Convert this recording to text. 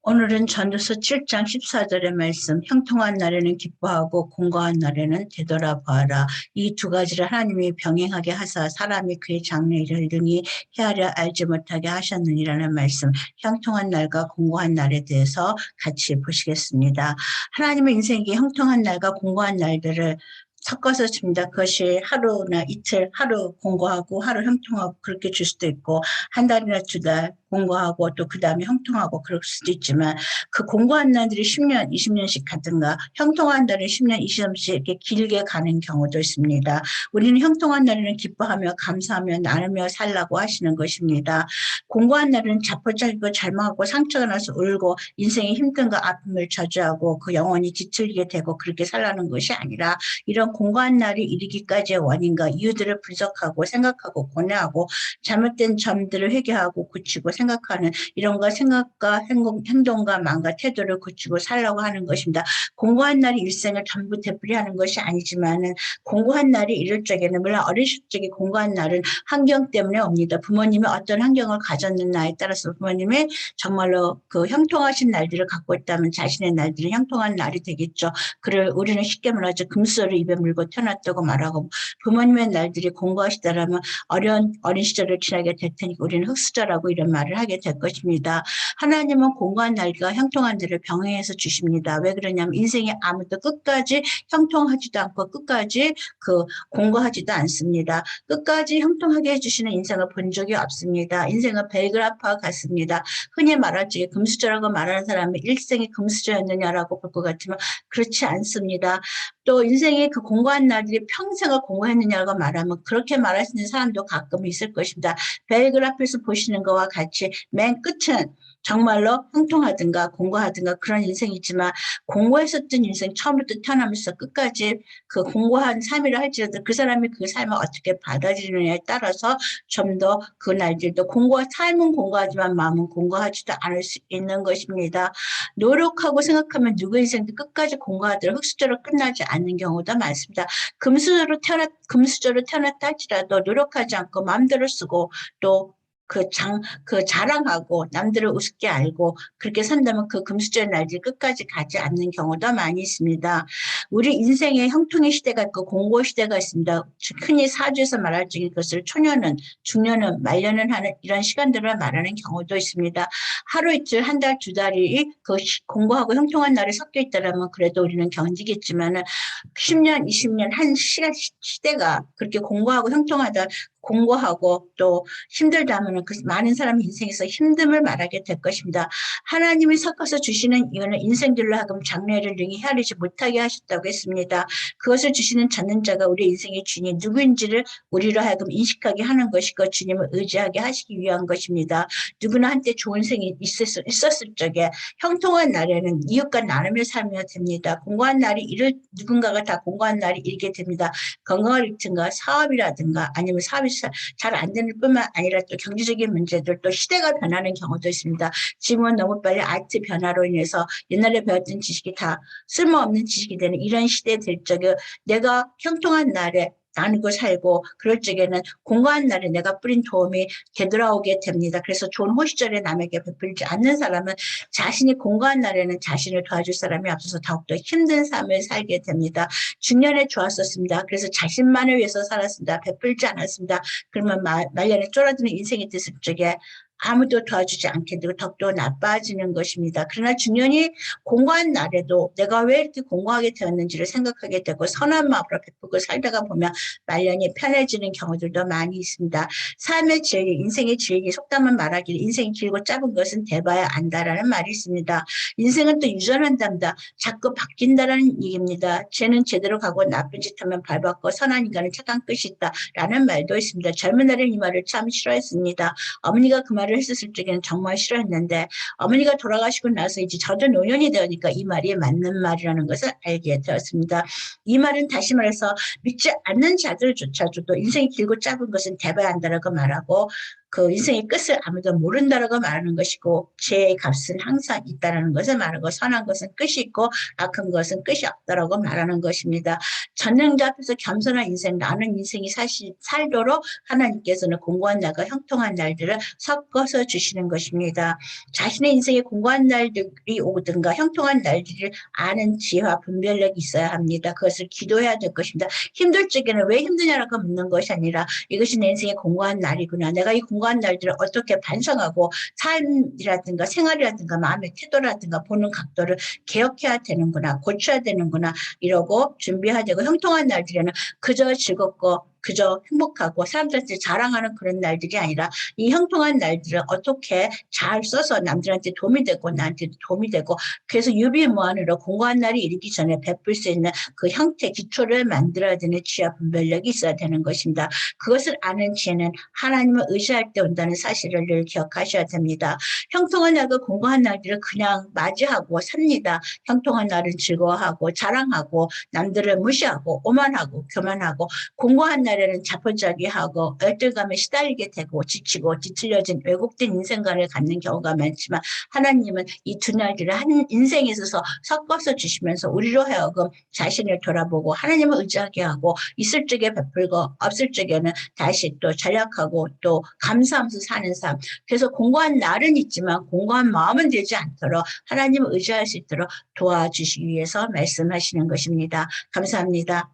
오늘은 전도서 7장 14절의 말씀, 형통한 날에는 기뻐하고 공고한 날에는 되돌아보아라. 이 두 가지를 하나님이 병행하게 하사 사람이 그의 장래일을 능히 헤아려 알지 못하게 하셨느니라는 말씀, 형통한 날과 공고한 날에 대해서 같이 보시겠습니다. 하나님의 인생에 형통한 날과 공고한 날들을 섞어서 줍니다. 그것이 하루나 이틀, 하루 공고하고 하루 형통하고 그렇게 줄 수도 있고 한 달이나 두 달 공고하고 또 그 다음에 형통하고 그럴 수도 있지만 그 공고한 날들이 10년, 20년씩 가든가 형통한 날은 10년, 20년씩 이렇게 길게 가는 경우도 있습니다. 우리는 형통한 날에는 기뻐하며 감사하며 나누며 살라고 하시는 것입니다. 공고한 날은 자포자기고 절망하고 상처가 나서 울고 인생의 힘든과 아픔을 저주하고 그 영혼이 뒤틀리게 되고 그렇게 살라는 것이 아니라 이런 공고한 날이 이르기까지의 원인과 이유들을 분석하고 생각하고 고뇌하고 잘못된 점들을 회개하고 고치고 생각하는 이런가 생각과 행동과 마음과 태도를 고치고 살라고 하는 것입니다. 공고한 날이 일생을 전부 되풀이하는 것이 아니지만은 공고한 날이 이럴 적에는 물론 어리실 적에 공고한 날은 환경 때문에 옵니다. 부모님이 어떤 환경을 가졌느냐에 따라서 부모님의 정말로 그 형통하신 날들을 갖고 있다면 자신의 날들은 형통한 날이 되겠죠. 그를 우리는 쉽게 말하죠. 금수저를 입에 물고 태어났다고 말하고 부모님의 날들이 공고하시다라면 어린 시절을 지나게 될 테니까 우리는 흙수저라고 이런 말을 하게 될 것입니다. 하나님은 공고한 날과 형통한 날을 병행해서 주십니다. 왜 그러냐면 인생에 아무도 끝까지 형통하지도 않고 끝까지 공고하지도 않습니다. 끝까지 형통하게 해주시는 인생을 본 적이 없습니다. 인생은 벨그라프와 같습니다. 흔히 말할 적에 금수저라고 말하는 사람이 일생이 금수저였느냐라고 볼 것 같지만 그렇지 않습니다. 또 인생의 그 공고한 날들이 평생을 공고했느냐고 말하면 그렇게 말할 수 있는 사람도 가끔 있을 것입니다. 벨그라프에서 보시는 것과 같이 맨 끝은 정말로 형통하든가 공고하든가 그런 인생이지만 공고했었던 인생 처음부터 태어나면서 끝까지 그 공고한 삶이라 할지라도 그 사람이 그 삶을 어떻게 받아들이느냐에 따라서 좀 더 그 날들도 삶은 공고하지만 마음은 공고하지도 않을 수 있는 것입니다. 노력하고 생각하면 누구 인생도 끝까지 공고하더라도 흙수저로 끝나지 않는 경우도 많습니다. 금수저로 태어났다 할지라도 노력하지 않고 마음대로 쓰고 또 자랑하고 남들을 우습게 알고 그렇게 산다면 그 금수저의 날들이 끝까지 가지 않는 경우도 많이 있습니다. 우리 인생에 형통의 시대가 있고 공고의 시대가 있습니다. 흔히 사주에서 말할 적에 그것을 초년은, 중년은, 말년은 하는 이런 시간들을 말하는 경우도 있습니다. 하루 이틀, 한 달, 두 달이 그 공고하고 형통한 날이 섞여 있다면 그래도 우리는 견디겠지만은 10년, 20년 한 시대가 그렇게 공고하고 형통하다 공고하고 또 힘들다면 그 많은 사람의 인생에서 힘듦을 말하게 될 것입니다. 하나님이 섞어서 주시는 이유는 인생들로 하여금 장래를 능히 헤아리지 못하게 하셨다고 했습니다. 그것을 주시는 찾는 자가 우리 인생의 주인이 누구인지를 우리로 하여금 인식하게 하는 것이고 주님을 의지하게 하시기 위한 것입니다. 누구나 한때 좋은 생이 있었을 적에 형통한 날에는 이웃과 나누며 살면 됩니다. 공고한 날이 누군가가 다 공고한 날이 일게 됩니다. 건강을 잃든가 사업이라든가 아니면 사업이 잘 안 되는 뿐만 아니라 또 경제적인 문제들 또 시대가 변하는 경우도 있습니다. 지금은 너무 빨리 IT 변화로 인해서 옛날에 배웠던 지식이 다 쓸모없는 지식이 되는 이런 시대에 될 적에 내가 형통한 날에 나누고 살고 그럴 적에는 공고한 날에 내가 뿌린 도움이 되돌아오게 됩니다. 그래서 좋은 호시절에 남에게 베풀지 않는 사람은 자신이 공고한 날에는 자신을 도와줄 사람이 없어서 더욱더 힘든 삶을 살게 됩니다. 중년에 좋았었습니다. 그래서 자신만을 위해서 살았습니다. 베풀지 않았습니다. 그러면 말년에 쫄아드는 인생이 됐을 적에 아무도 도와주지 않게 되고 더욱더 나빠지는 것입니다. 그러나 중년이 공고한 날에도 내가 왜 이렇게 공고하게 되었는지를 생각하게 되고 선한 마음으로 베풀고 살다가 보면 말년이 편해지는 경우들도 많이 있습니다. 삶의 진리, 인생의 진리, 속담은 말하기를 인생이 길고 짧은 것은 대봐야 안다라는 말이 있습니다. 인생은 또 유전한답니다. 자꾸 바뀐다라는 얘기입니다. 죄는 제대로 가고 나쁜 짓 하면 밟았고 선한 인간은 착한 끝이 있다라는 말도 있습니다. 젊은 날에 이 말을 참 싫어했습니다. 어머니가 그 말을 했었을 적에는 정말 싫어했는데 어머니가 돌아가시고 나서 이제 저도 노년이 되니까 이 말이 맞는 말이라는 것을 알게 되었습니다. 이 말은 다시 말해서 믿지 않는 자들조차도 인생이 길고 짧은 것은 대봐야 한다라고 말하고 그 인생의 끝을 아무도 모른다라고 말하는 것이고, 죄의 값은 항상 있다라는 것을 말하고, 선한 것은 끝이 있고 악한 것은 끝이 없다라고 말하는 것입니다. 전능자 앞에서 겸손한 인생, 나는 인생이 사실 살도록 하나님께서는 공고한 날과 형통한 날들을 섞어서 주시는 것입니다. 자신의 인생에 공고한 날들이 오든가 형통한 날들을 아는 지혜와 분별력이 있어야 합니다. 그것을 기도해야 될 것입니다. 힘들 적에는 왜 힘드냐라고 묻는 것이 아니라, 이것이 내 인생의 공고한 날이구나. 내가 이 공고한 날들을 어떻게 반성하고 삶이라든가 생활이라든가 마음의 태도라든가 보는 각도를 개혁해야 되는구나, 고쳐야 되는구나, 이러고 준비해야 되고, 형통한 날들에는 그저 즐겁고 그저 행복하고 사람들한테 자랑하는 그런 날들이 아니라, 이 형통한 날들을 어떻게 잘 써서 남들한테 도움이 되고 나한테도 도움이 되고, 그래서 유비무환으로 공고한 날이 이르기 전에 베풀 수 있는 그 형태 기초를 만들어야 되는 지혜와 분별력이 있어야 되는 것입니다. 그것을 아는 지혜는 하나님을 의지할 때 온다는 사실을 늘 기억하셔야 됩니다. 형통한 날과 공고한 날들을 그냥 맞이하고 삽니다. 형통한 날은 즐거워하고 자랑하고 남들을 무시하고 오만하고 교만하고, 공고한 날에는 자포자기하고 열등감에 시달리게 되고 지치고 뒤틀려진 왜곡된 인생관을 갖는 경우가 많지만, 하나님은 이 두 날들을 한 인생에 있어서 섞어서 주시면서 우리로 하여금 자신을 돌아보고 하나님을 의지하게 하고, 있을 적에 베풀고 없을 적에는 다시 또 전략하고 또 감사하면서 사는 삶. 그래서 공고한 날은 있지만 공고한 마음은 되지 않도록 하나님을 의지할 수 있도록 도와주시기 위해서 말씀하시는 것입니다. 감사합니다.